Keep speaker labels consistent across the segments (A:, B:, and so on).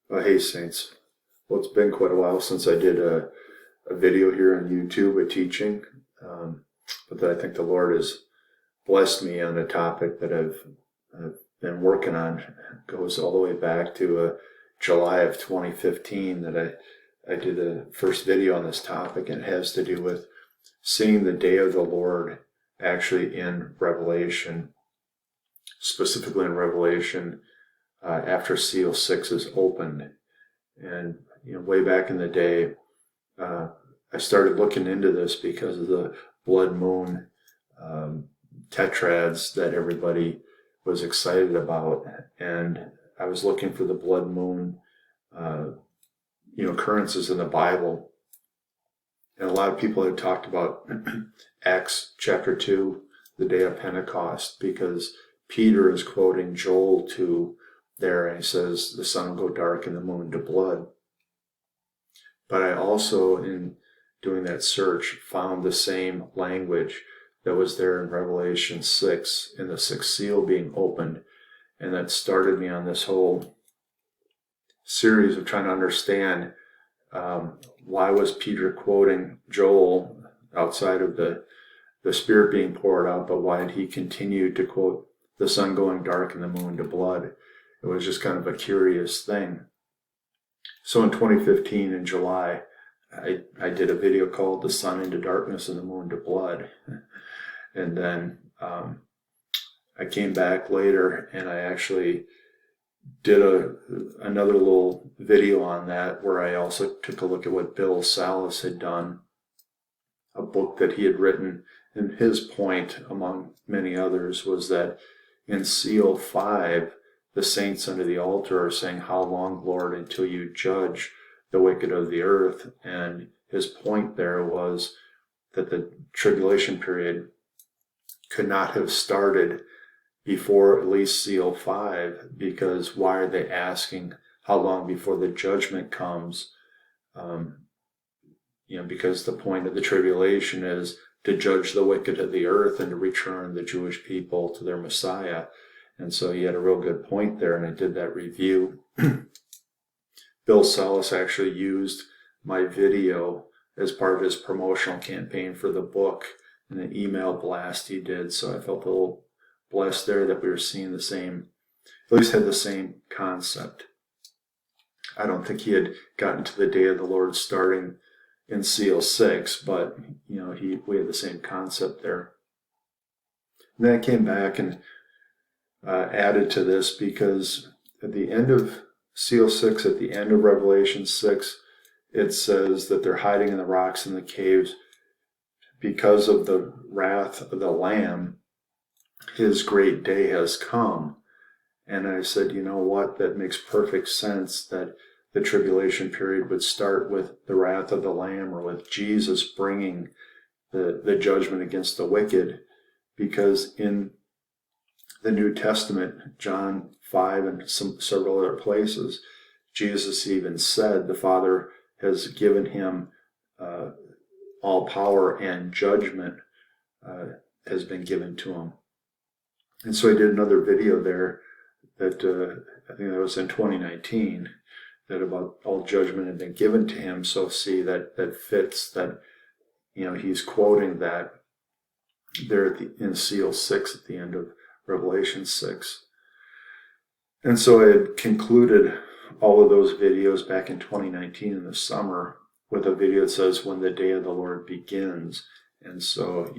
A: Hey Saints. Well, it's been quite a while since I did a video here on YouTube, a teaching, but I think the Lord has blessed me on a topic that I've been working on. It goes all the way back to July of 2015 that I did a first video on this topic, and it has to do with seeing the day of the Lord actually in Revelation, specifically in Revelation after Seal 6 is opened. And way back in the day, I started looking into this because of the blood moon tetrads that everybody was excited about, and I was looking for the blood moon occurrences in the Bible, and a lot of people had talked about Acts chapter 2, the day of Pentecost, because Peter is quoting Joel 2 there, and he says the sun will go dark and the moon to blood. But I also, in doing that search, found the same language that was there in Revelation 6, in the sixth seal being opened, and that started me on this whole series of trying to understand why was Peter quoting Joel outside of the Spirit being poured out, but why did he continue to quote the sun going dark and the moon to blood? It was just kind of a curious thing. So in 2015, in July, I did a video called The Sun into Darkness and the Moon to Blood. And then I came back later and I actually did another little video on that, where I also took a look at what Bill Salas had done, a book that he had written. And his point, among many others, was that in Seal 5, the saints under the altar are saying, "How long, Lord, until you judge the wicked of the earth?" And his point there was that the tribulation period could not have started before at least Seal 5, because why are they asking how long before the judgment comes? Because the point of the tribulation is to judge the wicked of the earth and to return the Jewish people to their Messiah. And so he had a real good point there, and I did that review. Bill Salas actually used my video as part of his promotional campaign for the book in an email blast he did. So I felt a little blessed there that we were seeing the same, at least had the same concept. I don't think he had gotten to the day of the Lord starting in Seal 6, but we had the same concept there. And then I came back and added to this, because at the end of Seal 6, at the end of Revelation 6, it says that they're hiding in the rocks and the caves because of the wrath of the Lamb. His great day has come. And I said, you know what, that makes perfect sense, that the tribulation period would start with the wrath of the Lamb, or with Jesus bringing the judgment against the wicked, because in the New Testament, John 5 and several other places, Jesus even said the Father has given him all power, and judgment has been given to him. And so I did another video there that I think that was in 2019, that about all judgment had been given to him. So see, that fits, that he's quoting that there in Seal 6 at the end of Revelation 6. And so I had concluded all of those videos back in 2019 in the summer with a video that says when the day of the Lord begins. And so,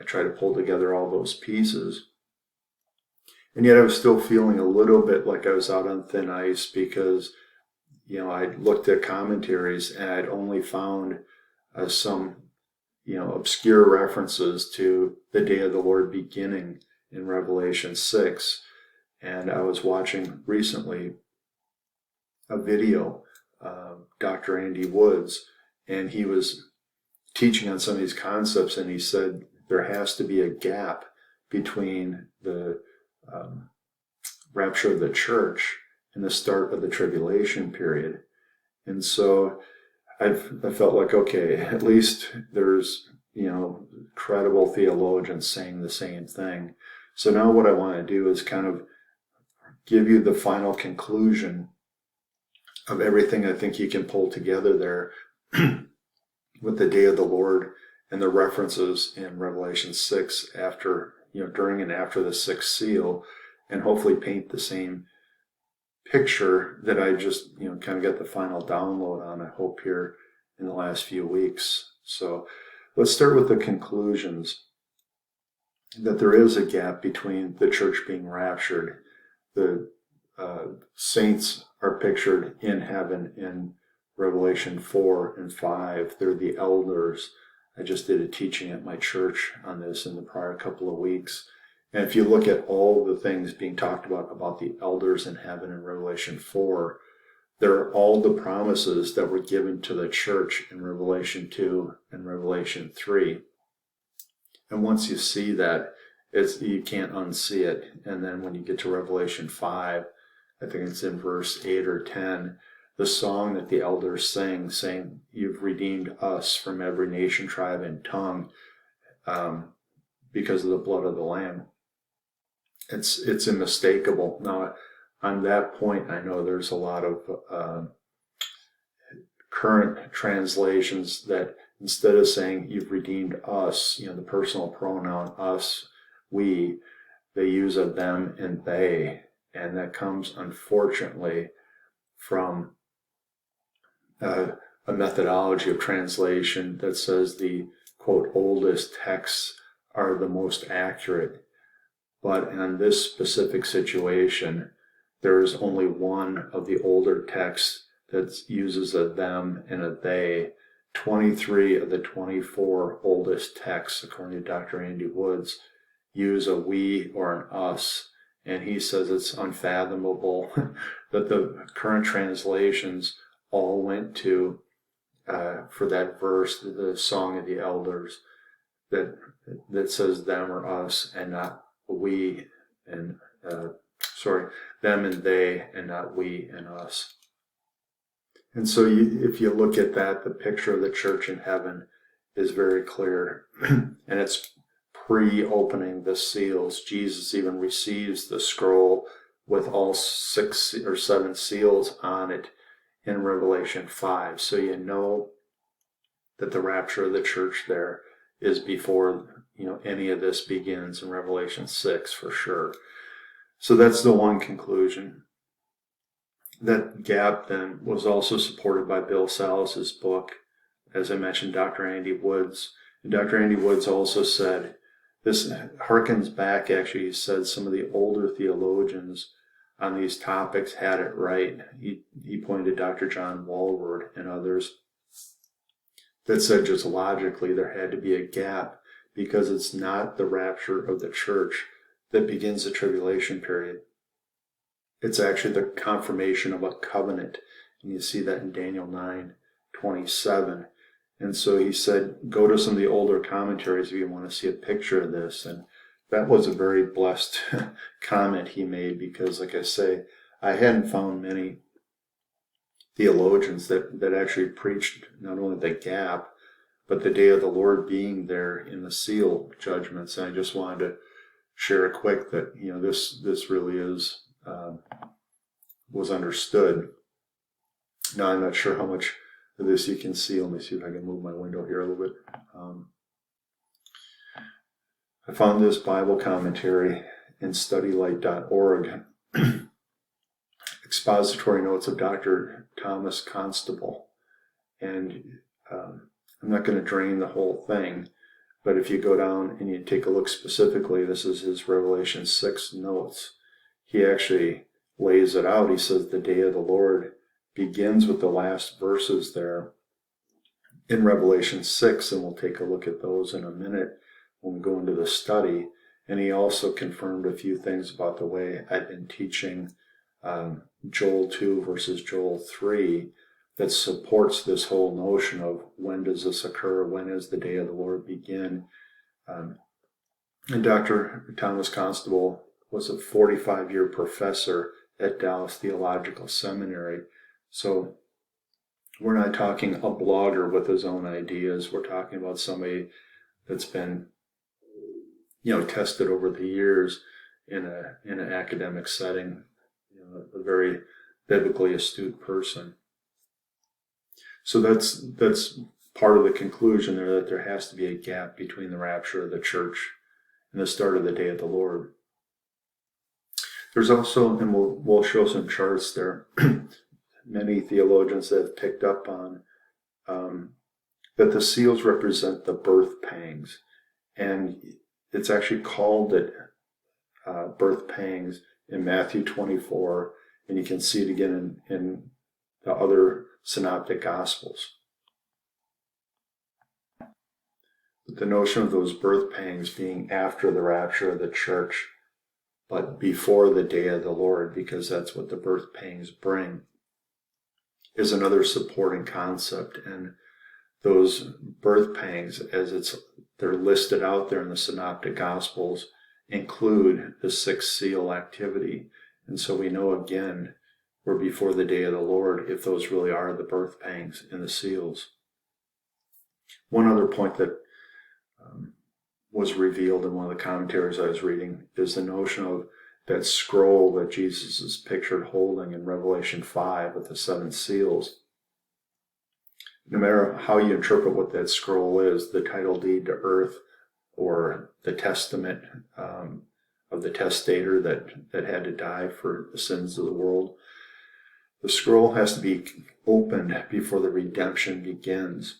A: I try to pull together all those pieces. And yet I was still feeling a little bit like I was out on thin ice, because, I looked at commentaries and I'd only found some, obscure references to the day of the Lord beginning in Revelation 6. And I was watching recently a video of Dr. Andy Woods, and he was teaching on some of these concepts, and he said there has to be a gap between the rapture of the church and the start of the tribulation period. And so I felt like, okay, at least there's, credible theologians saying the same thing. So now what I want to do is kind of give you the final conclusion of everything I think you can pull together there with the day of the Lord and the references in Revelation 6 after, during and after the sixth seal, and hopefully paint the same picture that I just, kind of got the final download on, I hope, here in the last few weeks. So let's start with the conclusions. That there is a gap between the church being raptured. The saints are pictured in heaven in Revelation 4 and 5. They're the elders. I just did a teaching at my church on this in the prior couple of weeks. And if you look at all the things being talked about the elders in heaven in Revelation 4, they're all the promises that were given to the church in Revelation 2 and Revelation 3. And once you see that, you can't unsee it. And then when you get to Revelation 5, I think it's in verse 8 or 10, the song that the elders sing, saying, "You've redeemed us from every nation, tribe, and tongue because of the blood of the Lamb." It's unmistakable. Now, on that point, I know there's a lot of current translations that instead of saying, "You've redeemed us," the personal pronoun us, we, they use a them and they. And that comes, unfortunately, from a methodology of translation that says the, quote, oldest texts are the most accurate. But in this specific situation, there is only one of the older texts that uses a them and a they. 23 of the 24 oldest texts, according to Dr. Andy Woods, use a we or an us. And he says it's unfathomable that the current translations all went to, for that verse, the Song of the Elders, that says them or us and not we and, them and they and not we and us. And so if you look at that, the picture of the church in heaven is very clear. And it's pre-opening the seals. Jesus even receives the scroll with all 6 or 7 seals on it in Revelation 5. So you know that the rapture of the church there is before any of this begins in Revelation 6 for sure. So that's the one conclusion. That gap then was also supported by Bill Salas's book, as I mentioned, Dr. Andy Woods. And Dr. Andy Woods also said, this harkens back, actually, he said some of the older theologians on these topics had it right. He pointed to Dr. John Walward and others that said just logically there had to be a gap because it's not the rapture of the church that begins the tribulation period. It's actually the confirmation of a covenant. And you see that in Daniel 9:27. And so he said, go to some of the older commentaries if you want to see a picture of this. And that was a very blessed comment he made because, like I say, I hadn't found many theologians that actually preached not only the gap, but the day of the Lord being there in the seal judgments. And I just wanted to share quick that, this really is, was understood. Now, I'm not sure how much of this you can see. Let me see if I can move my window here a little bit. I found this Bible commentary in studylight.org, expository notes of Dr. Thomas Constable. And I'm not going to drain the whole thing, but if you go down and you take a look specifically, this is his Revelation 6 notes. He actually lays it out. He says the day of the Lord begins with the last verses there in Revelation 6, and we'll take a look at those in a minute when we go into the study. And he also confirmed a few things about the way I've been teaching Joel 2 versus Joel 3 that supports this whole notion of when does this occur, when does the day of the Lord begin. And Dr. Thomas Constable was a 45-year professor at Dallas Theological Seminary. So we're not talking a blogger with his own ideas. We're talking about somebody that's been, tested over the years in an academic setting, a very biblically astute person. So that's part of the conclusion there, that there has to be a gap between the rapture of the church and the start of the day of the Lord. There's also, and we'll show some charts there, many theologians that have picked up on that the seals represent the birth pangs. And it's actually called it birth pangs in Matthew 24, and you can see it again in the other synoptic gospels. But the notion of those birth pangs being after the rapture of the church, but before the day of the Lord, because that's what the birth pangs bring, is another supporting concept. And those birth pangs, as they're listed out there in the synoptic gospels, include the sixth seal activity. And so we know again, we're before the day of the Lord if those really are the birth pangs in the seals. One other point that was revealed in one of the commentaries I was reading is the notion of that scroll that Jesus is pictured holding in Revelation 5 with the seven seals. No matter how you interpret what that scroll is, the title deed to earth or the testament of the testator that had to die for the sins of the world, the scroll has to be opened before the redemption begins.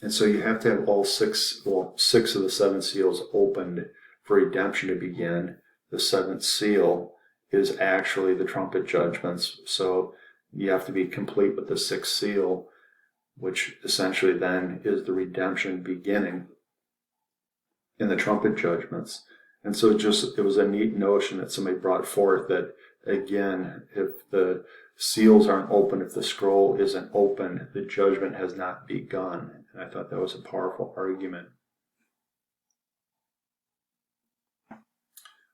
A: And so you have to have all six of the seven seals opened for redemption to begin. The seventh seal is actually the trumpet judgments. So you have to be complete with the sixth seal, which essentially then is the redemption beginning in the trumpet judgments. And so it was a neat notion that somebody brought forth that, again, if the seals aren't open, if the scroll isn't open, the judgment has not begun. And I thought that was a powerful argument.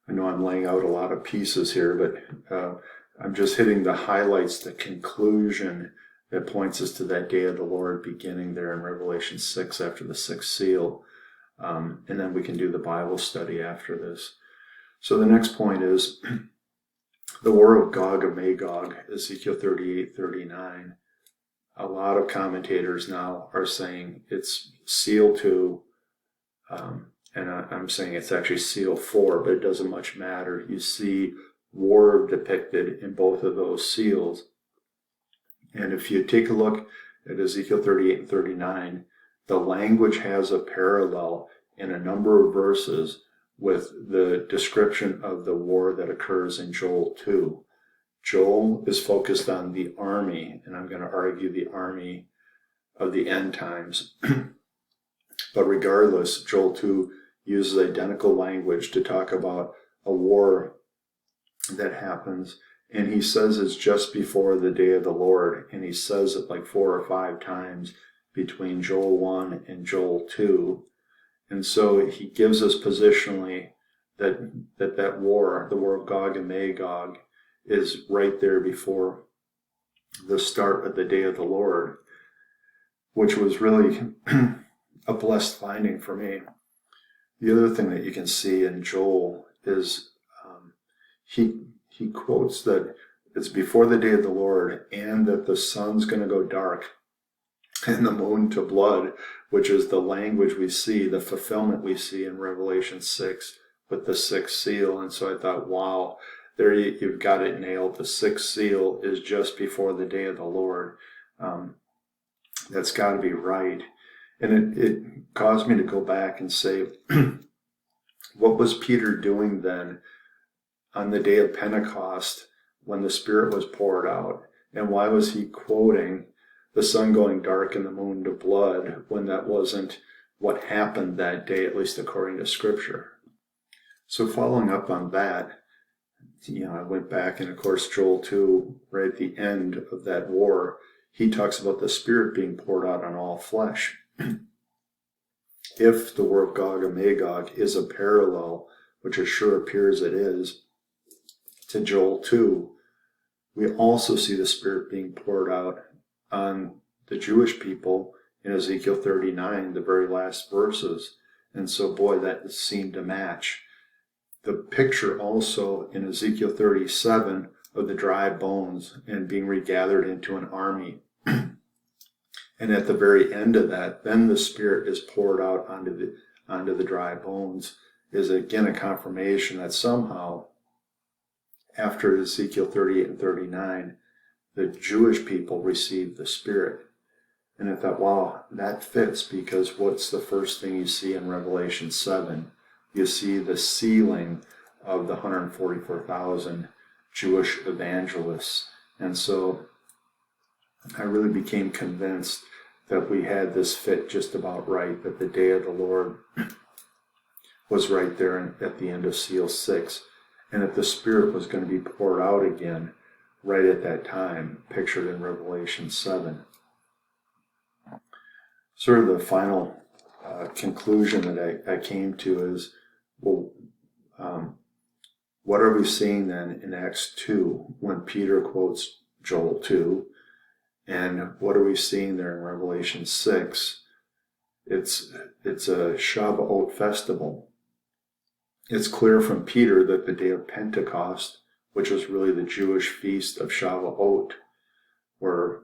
A: I know I'm laying out a lot of pieces here, but I'm just hitting the highlights, the conclusion that points us to that day of the Lord beginning there in Revelation 6 after the sixth seal. And then we can do the Bible study after this. So the next point is the war of Gog and Magog, Ezekiel 38-39. A lot of commentators now are saying it's seal 2, and I'm saying it's actually seal 4, but it doesn't much matter. You see war depicted in both of those seals. And if you take a look at Ezekiel 38 and 39, the language has a parallel in a number of verses with the description of the war that occurs in Joel 2. Joel is focused on the army, and I'm going to argue the army of the end times. But regardless, Joel 2 uses identical language to talk about a war that happens. And he says it's just before the day of the Lord. And he says it like 4 or 5 times between Joel 1 and Joel 2. And so he gives us positionally that war, the war of Gog and Magog, is right there before the start of the day of the Lord, which was really a blessed finding for me. The other thing that you can see in Joel is he quotes that it's before the day of the Lord and that the sun's going to go dark and the moon to blood, which is the language we see, the fulfillment we see in Revelation 6 with the sixth seal. And so I thought, wow, there you've got it nailed. The sixth seal is just before the day of the Lord. That's got to be right. And it caused me to go back and say, what was Peter doing then on the day of Pentecost when the Spirit was poured out? And why was he quoting the sun going dark and the moon to blood when that wasn't what happened that day, at least according to Scripture? So following up on that, I went back, and of course Joel 2, right at the end of that war, he talks about the Spirit being poured out on all flesh. If the war of Gog and Magog is a parallel, which it sure appears it is, to Joel 2, we also see the Spirit being poured out on the Jewish people in Ezekiel 39, the very last verses. And so, boy, that seemed to match. The picture also in Ezekiel 37 of the dry bones and being regathered into an army. And at the very end of that, then the Spirit is poured out onto the dry bones, is again a confirmation that somehow, after Ezekiel 38 and 39, the Jewish people received the Spirit. And I thought, wow, that fits, because what's the first thing you see in Revelation 7? You see the sealing of the 144,000 Jewish evangelists. And so I really became convinced that we had this fit just about right, that the day of the Lord was right there at the end of seal 6, and that the Spirit was going to be poured out again right at that time, pictured in Revelation 7. Sort of the final conclusion that I came to is, well, what are we seeing then in Acts 2 when Peter quotes Joel 2? And what are we seeing there in Revelation 6? It's a Shavuot festival. It's clear from Peter that the day of Pentecost, which was really the Jewish feast of Shavuot, where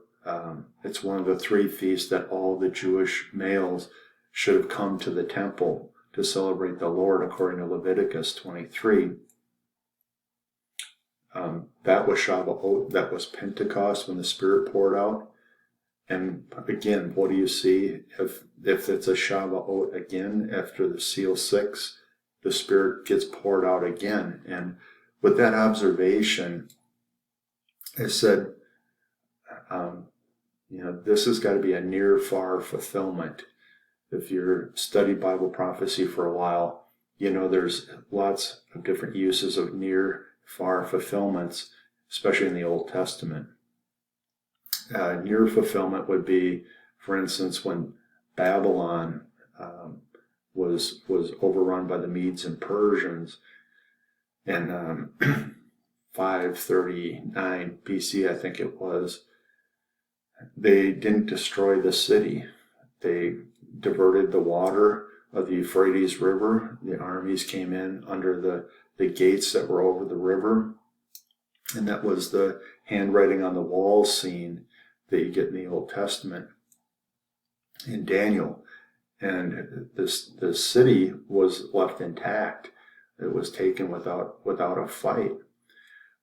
A: it's one of the 3 feasts that all the Jewish males should have come to the temple to celebrate the Lord according to Leviticus 23. That was Shavuot, that was Pentecost when the Spirit poured out. And again, what do you see? If it's a Shavuot again after the seal 6, the Spirit gets poured out again. And with that observation, I said, this has got to be a near-far fulfillment. If you've studied Bible prophecy for a while, there's lots of different uses of near-far fulfillments, especially in the Old Testament. Near fulfillment would be, for instance, when Babylon was overrun by the Medes and Persians in 539 BC, I think it was. They didn't destroy the city. They diverted the water of the Euphrates River. The armies came in under the gates that were over the river. And that was the handwriting on the wall scene that you get in the Old Testament in Daniel. And the city was left intact. It was taken without a fight.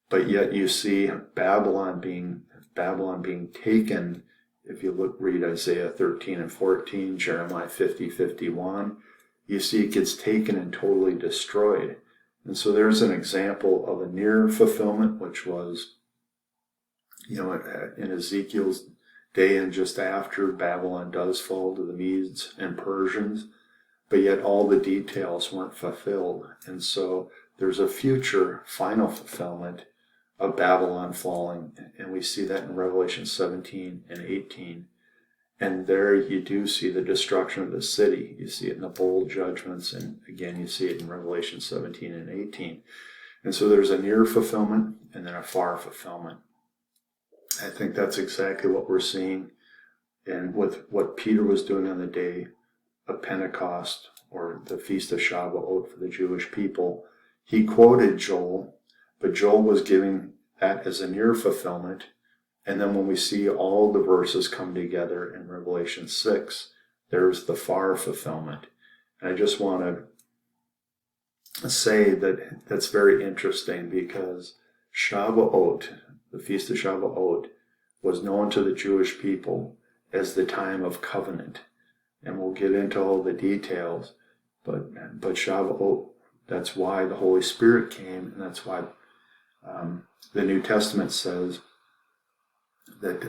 A: But yet you see Babylon being taken. If you read Isaiah 13 and 14, Jeremiah 50, 51, you see it gets taken and totally destroyed. And so there's an example of a near fulfillment, which was, in Ezekiel's day and just after, Babylon does fall to the Medes and Persians, but yet all the details weren't fulfilled. And so there's a future final fulfillment of Babylon falling, and we see that in Revelation 17 and 18. And there you do see the destruction of the city. You see it in the bowl judgments, and again you see it in Revelation 17 and 18. And so there's a near fulfillment and then a far fulfillment. I think that's exactly what we're seeing, and with what Peter was doing on the day of Pentecost, or the Feast of Shavuot for the Jewish people. He quoted Joel, but Joel was giving that as a near fulfillment. And then when we see all the verses come together in Revelation 6, there's the far fulfillment. And I just want to say that that's very interesting, because Shavuot, the Feast of Shavuot, was known to the Jewish people as the time of covenant. And we'll get into all the details, but Shavuot, that's why the Holy Spirit came, and that's why the New Testament says that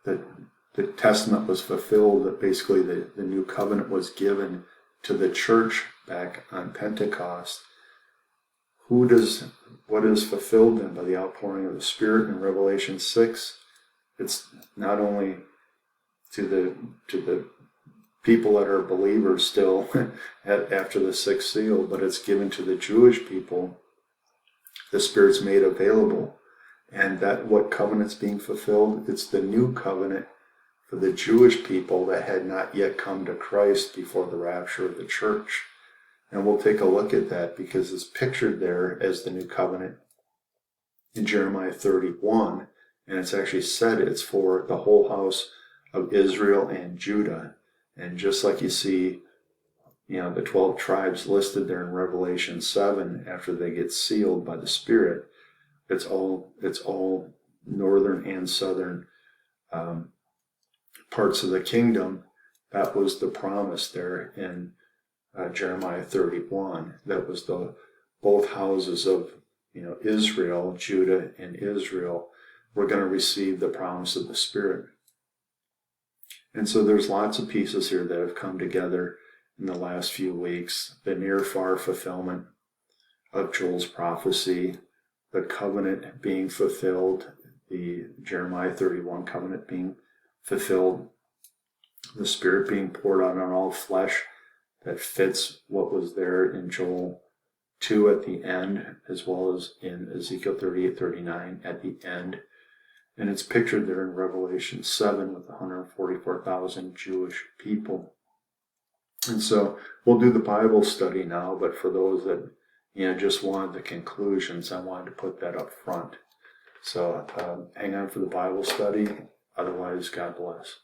A: the Testament was fulfilled, that basically the new covenant was given to the church back on Pentecost. What is fulfilled then by the outpouring of the Spirit in Revelation 6? It's not only to the people that are believers still after the sixth seal, but it's given to the Jewish people. The Spirit's made available. And that what covenant's being fulfilled? It's the new covenant for the Jewish people that had not yet come to Christ before the rapture of the church. And we'll take a look at that, because it's pictured there as the new covenant in Jeremiah 31, and it's actually said it's for the whole house of Israel and Judah. And just like you see, the 12 tribes listed there in Revelation 7 after they get sealed by the Spirit, it's all northern and southern parts of the kingdom. That was the promise there in Jeremiah 31. That was the both houses of Israel, Judah, and Israel were going to receive the promise of the Spirit. And so there's lots of pieces here that have come together in the last few weeks. The near-far fulfillment of Joel's prophecy, the covenant being fulfilled, the Jeremiah 31 covenant being fulfilled, the Spirit being poured out on all flesh that fits what was there in Joel 2 at the end, as well as in Ezekiel 38-39 at the end. And it's pictured there in Revelation 7 with 144,000 Jewish people. And so we'll do the Bible study now, but for those that just wanted the conclusions, I wanted to put that up front. So hang on for the Bible study. Otherwise, God bless.